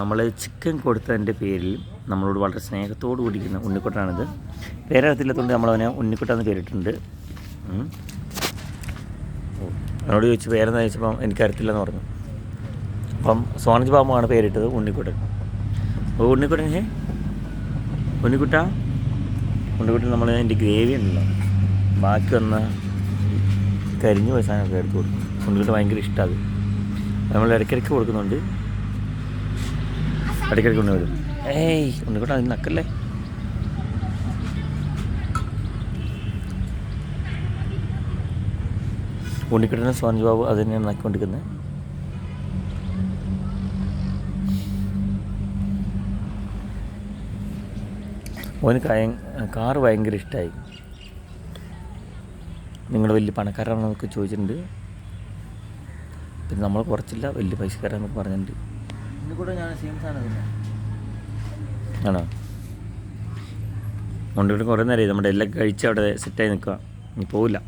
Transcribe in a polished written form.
നമ്മൾ ചിക്കൻ കൊടുത്തതിൻ്റെ പേരിൽ നമ്മളോട് വളരെ സ്നേഹത്തോട് കൂടിയിരിക്കുന്ന ഉണ്ണിക്കുട്ടനാണിത്. പേരറിയത്തില്ലാത്തതുകൊണ്ട് നമ്മളവനെ ഉണ്ണിക്കുട്ടാന്ന് പേരിട്ടുണ്ട്. എന്നോട് ചോദിച്ചു പേരെന്ന് ചോദിച്ചപ്പം എനിക്കറിയത്തില്ലെന്ന് പറഞ്ഞു. അപ്പം സോണജ് ബാബുവാണ് പേരിട്ടത് ഉണ്ണിക്കുട്ടൻ. അപ്പോൾ ഉണ്ണിക്കുട്ടൻ ഉണ്ണിക്കുട്ടൻ നമ്മൾ അതിൻ്റെ ഗ്രേവി ഉണ്ടല്ലോ, ബാക്കി വന്ന കരിഞ്ഞു പോയ സാധനമൊക്കെ എടുത്ത് കൊടുക്കും. ഉണ്ണിക്കുട്ടൻ ഭയങ്കര ഇഷ്ടമാണ്. നമ്മൾ ഇടയ്ക്കിടയ്ക്ക് കൊടുക്കുന്നുണ്ട്, ഇടയ്ക്കിടയ്ക്ക് കൊണ്ടുവരും. ഉണ്ണിക്കുട്ടൻ അതിന് നക്കല്ലേ. ഉണ്ണിക്കുട്ടനെ സോനജ് ബാബു അത് തന്നെയാണ് നക്കിക്കൊണ്ടിരിക്കുന്നത്. ഓന് കാറ് ഭയങ്കര ഇഷ്ടമായി. നിങ്ങൾ വലിയ പണക്കാരാണെന്നൊക്കെ ചോദിച്ചിട്ടുണ്ട്. പിന്നെ നമ്മൾ കുറച്ചില്ല, വലിയ പൈസക്കാരാന്നൊക്കെ പറഞ്ഞിട്ടുണ്ട്. ആണോ? കൊണ്ടുപോയിട്ട് കുറേ നേരമായി നമ്മുടെ എല്ലാം കഴിച്ച് അവിടെ സെറ്റായി നിൽക്കുക. ഇനി പോവില്ല.